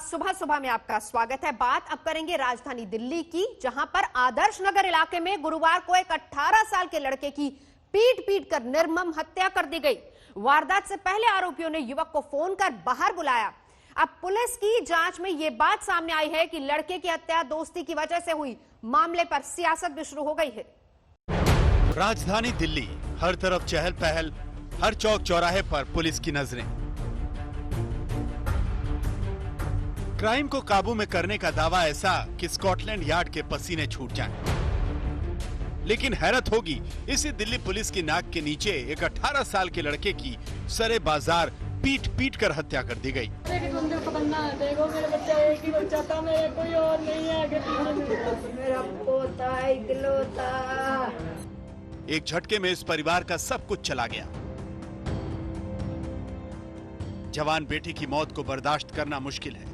सुबह सुबह में आपका स्वागत है। बात अब करेंगे राजधानी दिल्ली की, जहां पर आदर्श नगर इलाके में गुरुवार को एक 18 साल के लड़के की पीट पीट कर निर्मम हत्या कर दी गई। वारदात से पहले आरोपियों ने युवक को फोन कर बाहर बुलाया। अब पुलिस की जांच में यह बात सामने आई है कि लड़के की हत्या दोस्ती की वजह से हुई। मामले पर सियासत भी शुरू हो गई है। राजधानी दिल्ली, हर तरफ चहल पहल, हर चौक चौराहे पर पुलिस की नजरें। क्राइम को काबू में करने का दावा ऐसा कि स्कॉटलैंड यार्ड के पसीने छूट जाएं। लेकिन हैरत होगी, इसी दिल्ली पुलिस की नाक के नीचे एक 18 साल के लड़के की सरे बाजार पीट पीट कर हत्या कर दी गई। देखो मेरे बच्चा एक ही बच्चा था, मेरे कोई और नहीं है। मेरा पोता इकलौता। एक झटके में इस परिवार का सब कुछ चला गया। जवान बेटी की मौत को बर्दाश्त करना मुश्किल है।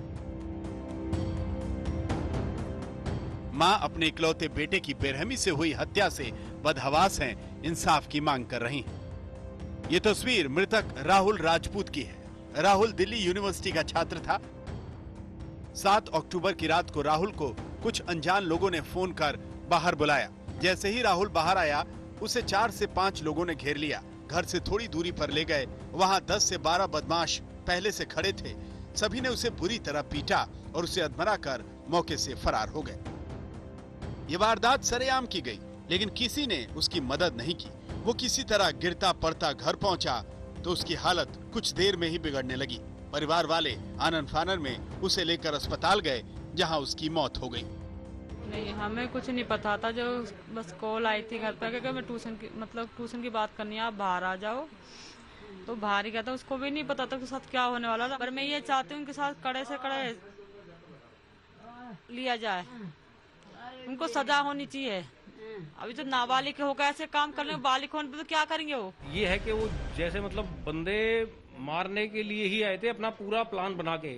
मां अपने इकलौते बेटे की बेरहमी से हुई हत्या से बदहवास हैं, इंसाफ की मांग कर रही हैं। ये तस्वीर मृतक राहुल राजपूत की है। राहुल दिल्ली यूनिवर्सिटी का छात्र था। 7 अक्टूबर की रात को राहुल को कुछ अनजान लोगों ने फोन कर बाहर बुलाया। जैसे ही राहुल बाहर आया, उसे 4 से 5 लोगों ने घेर लिया। घर से थोड़ी दूरी पर ले गए। वहां 10 से 12 बदमाश पहले से खड़े थे। सभी ने उसे बुरी तरह पीटा और उसे अधमरा कर मौके से फरार हो गए। ये वारदात सरेआम की गई, लेकिन किसी ने उसकी मदद नहीं की। वो किसी तरह गिरता पड़ता घर पहुंचा तो उसकी हालत कुछ देर में ही बिगड़ने लगी। परिवार वाले आनन फानन में उसे लेकर अस्पताल गए, जहां उसकी मौत हो गई। नहीं, हमें कुछ नहीं पता था। जो बस कॉल आई थी घर पर कि मैं ट्यूशन की बात करनी है, आप बाहर आ जाओ। तो बाहर ही गया था। उसको भी नहीं पता था कि साथ क्या होने वाला था। पर मैं ये चाहती हूँ कि साथ कड़े से कड़े लिया जाए, उनको सजा होनी चाहिए। अभी तो नाबालिग होकर ऐसे काम करने, बालिग होने पे तो क्या करेंगे वो। ये है कि वो जैसे बंदे मारने के लिए ही आए थे, अपना पूरा प्लान बना के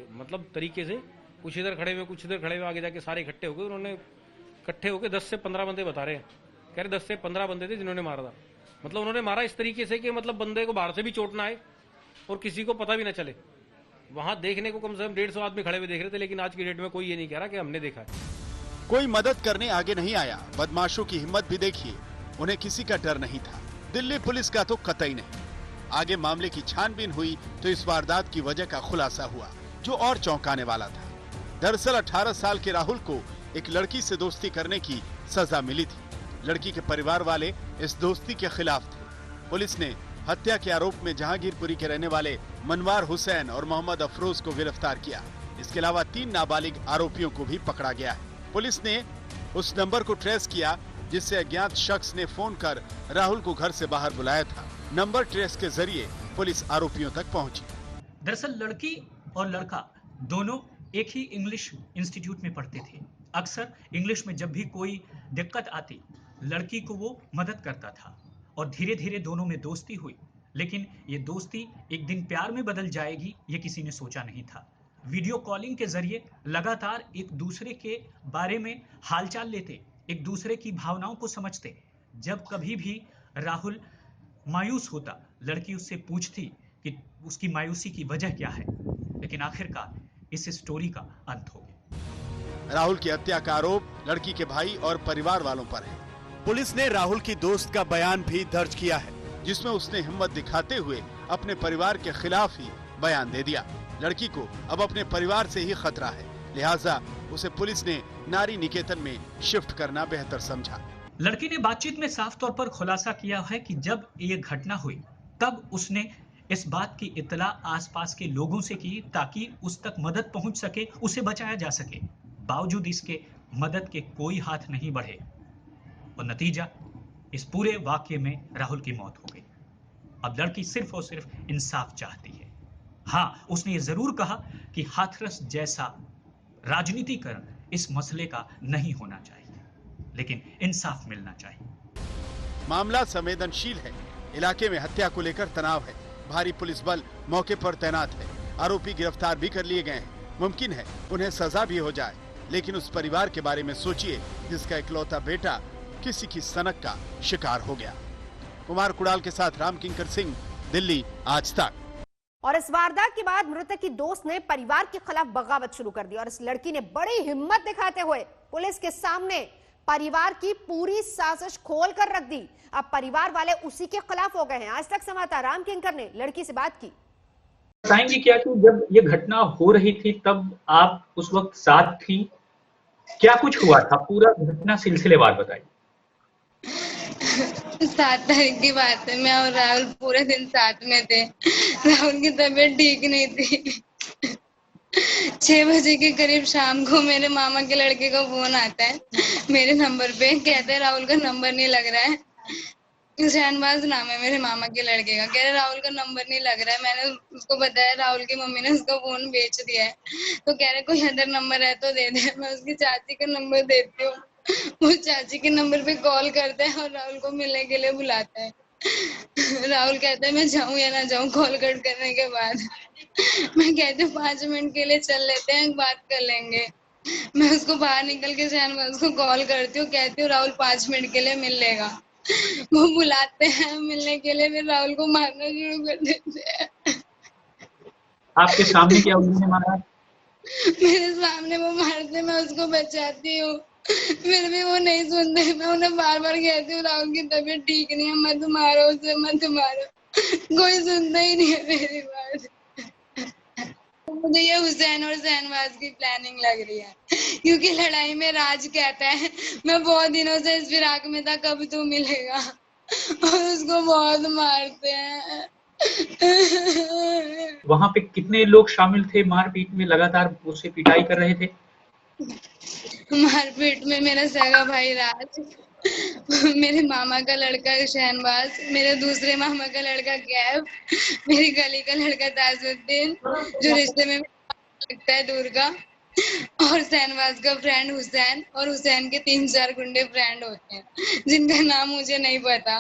तरीके से। कुछ इधर खड़े हुए, कुछ इधर खड़े हुए, आगे जाके सारे इकट्ठे हो गए। उन्होंने इकट्ठे होकर 10 से 15 बंदे बता रहे हैं, कह रहे 10 से 15 बंदे थे जिन्होंने मारा था। उन्होंने मारा इस तरीके से कि बंदे को बाहर से भी चोट ना आए और किसी को पता भी ना चले। वहां देखने को कम से कम 150 आदमी खड़े हुए देख रहे थे, लेकिन आज की डेट में कोई ये नहीं कह रहा कि हमने देखा है। कोई मदद करने आगे नहीं आया। बदमाशों की हिम्मत भी देखिए, उन्हें किसी का डर नहीं था। दिल्ली पुलिस का तो कतई नहीं। आगे मामले की छानबीन हुई तो इस वारदात की वजह का खुलासा हुआ, जो और चौंकाने वाला था। दरअसल 18 साल के राहुल को एक लड़की से दोस्ती करने की सजा मिली थी। लड़की के परिवार वाले इस दोस्ती के खिलाफ थे। पुलिस ने हत्या के आरोप में जहांगीरपुरी के रहने वाले मनवार हुसैन और मोहम्मद अफरोज को गिरफ्तार किया। इसके अलावा 3 नाबालिग आरोपियों को भी पकड़ा गया है। पुलिस ने उस नंबर को ट्रेस किया जिससे अज्ञात शख्स ने फोन कर राहुल को घर से बाहर बुलाया था। नंबर ट्रेस के जरिए पुलिस आरोपियों तक पहुंची। दरअसल लड़की और लड़का दोनों एक ही इंग्लिश इंस्टीट्यूट में पढ़ते थे। अक्सर इंग्लिश में जब भी कोई दिक्कत आती, लड़की को वो मदद करता था और धीरे धीरे दोनों में दोस्ती हुई। लेकिन ये दोस्ती एक दिन प्यार में बदल जाएगी, ये किसी ने सोचा नहीं था। वीडियो कॉलिंग के जरिए लगातार एक दूसरे के बारे में हालचाल लेते, एक दूसरे की भावनाओं को समझते। जब कभी भी राहुल मायूस होता, लड़की उससे पूछती कि उसकी मायूसी की वजह क्या है। लेकिन आखिरकार इस स्टोरी का अंत हो गया। राहुल की हत्या का आरोप लड़की के भाई और परिवार वालों पर है। पुलिस ने राहुल की दोस्त का बयान भी दर्ज किया है, जिसमें उसने हिम्मत दिखाते हुए अपने परिवार के खिलाफ ही बयान दे दिया। लड़की को अब अपने परिवार से ही खतरा है, लिहाजा उसे पुलिस ने नारी निकेतन में शिफ्ट करना बेहतर समझा। लड़की ने बातचीत में साफ तौर पर खुलासा किया है कि जब ये घटना हुई तब उसने इस बात की इत्तला आसपास के लोगों से की ताकि उस तक मदद पहुंच सके, उसे बचाया जा सके। बावजूद इसके मदद के कोई हाथ नहीं बढ़े और नतीजा इस पूरे वाकये में राहुल की मौत हो गई। अब लड़की सिर्फ और सिर्फ इंसाफ चाहती है। हाँ, उसने ये जरूर कहा कि हाथरस जैसा राजनीतिकरण इस मसले का नहीं होना चाहिए, लेकिन इंसाफ मिलना चाहिए। मामला संवेदनशील है। इलाके में हत्या को लेकर तनाव है। भारी पुलिस बल मौके पर तैनात है। आरोपी गिरफ्तार भी कर लिए गए हैं। मुमकिन है उन्हें सजा भी हो जाए, लेकिन उस परिवार के बारे में सोचिए जिसका इकलौता बेटा किसी की सनक का शिकार हो गया। कुमार कुणाल के साथ राम किंकर सिंह, दिल्ली आज तक। और इस वारदात के बाद मृतक की दोस्त ने परिवार के खिलाफ बगावत शुरू कर दी और इस लड़की ने बड़ी हिम्मत दिखाते हुए पुलिस के सामने परिवार की पूरी साजिश खोल कर रख दी। अब परिवार वाले उसी के खिलाफ हो गए हैं। आज तक समाचार राम किंकर ने लड़की से बात की। बताएंगे क्या कि जब ये घटना हो रही थी तब आप उस वक्त साथ थी, क्या कुछ हुआ था, पूरा घटना सिलसिलेवार बताइए। 7 तारीख की बात है, मैं और राहुल पूरे दिन साथ में थे। राहुल की तबीयत ठीक नहीं थी। 6 बजे के करीब शाम को मेरे मामा के लड़के का फोन आता है मेरे नंबर पे, कहते हैं राहुल का नंबर नहीं लग रहा है। शहनवाज नाम है मेरे मामा के लड़के का। कह रहे राहुल का नंबर नहीं लग रहा है। मैंने उसको बताया राहुल की मम्मी ने उसका फोन बेच दिया है। तो कह रहे कोई अदर नंबर है तो दे दे। मैं उसकी चाची का नंबर देती हूँ, वो चाची के नंबर पे कॉल करता है और राहुल को मिलने के लिए बुलाता है। राहुल कहता है मैं जाऊं या ना जाऊं। कॉल कट करने के बाद मैं कहती हूँ 5 मिनट के लिए चल लेते हैं, बात कर लेंगे। मैं उसको बाहर निकल के शहनवाज को कॉल करती हूँ, कहती हूँ राहुल 5 मिनट के लिए मिल लेगा। वो बुलाते हैं मिलने के लिए, फिर राहुल को मारना शुरू कर देते हैं। आपके सामने क्या उन्होंने मारा? मेरे सामने वो मारते, मैं उसको बचाती हूँ, फिर भी वो नहीं सुनते। मैं उन्हें बार बार कहती हूँ राहुल की तबीयत ठीक नहीं है, मत मारो उसे, मत मारो। कोई सुनता ही नहीं है मेरी बात। मुझे ये हुसैन और शहनवाज की प्लानिंग लग रही है, क्योंकि लड़ाई में राज कहता है मैं बहुत दिनों से इस फिराक में था, कब तू मिलेगा, और उसको बहुत मारते हैं। वहां पे कितने लोग शामिल थे मारपीट में? लगातार उसे पिटाई कर रहे थे। मारपीट में मेरा सगा भाई राज, मेरे मामा का लड़का शहनवाज, मेरे दूसरे मामा का लड़का गैब, मेरी गली का लड़का ताजुद्दीन जो रिश्ते में लगता है दूर का, और शहनवाज का फ्रेंड हुसैन, और हुसैन के 3-4 गुंडे फ्रेंड होते हैं जिनका नाम मुझे नहीं पता।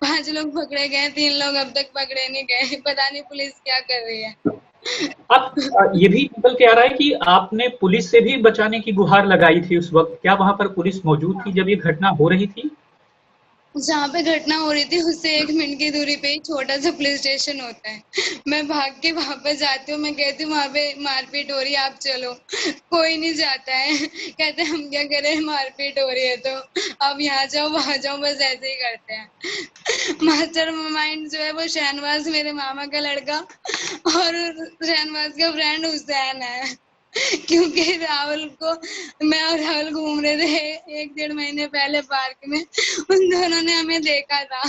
5 लोग पकड़े गए, 3 लोग अब तक पकड़े नहीं गए। पता नहीं पुलिस क्या कर रही है। अब ये भी निकल के आ रहा है कि आपने पुलिस से भी बचाने की गुहार लगाई थी उस वक्त। क्या वहां पर पुलिस मौजूद थी जब ये घटना हो रही थी? जहाँ पे घटना हो रही थी उससे 1 मिनट की दूरी पे ही छोटा सा पुलिस स्टेशन होता है। मैं भाग के वहां पर जाती हूँ, मैं कहती हूँ वहां पे मारपीट हो रही है, आप चलो। कोई नहीं जाता है, कहते हैं हम क्या करें, मारपीट हो रही है तो अब यहाँ जाओ वहां जाओ, बस ऐसे ही करते हैं। मास्टर माइंड जो है वो शहनवाज मेरे मामा का लड़का और शहनवाज का फ्रेंड हुसैन है। क्योंकि राहुल को, मैं और राहुल घूम रहे थे 1-1.5 महीने पहले पार्क में, उन दोनों ने हमें देखा था।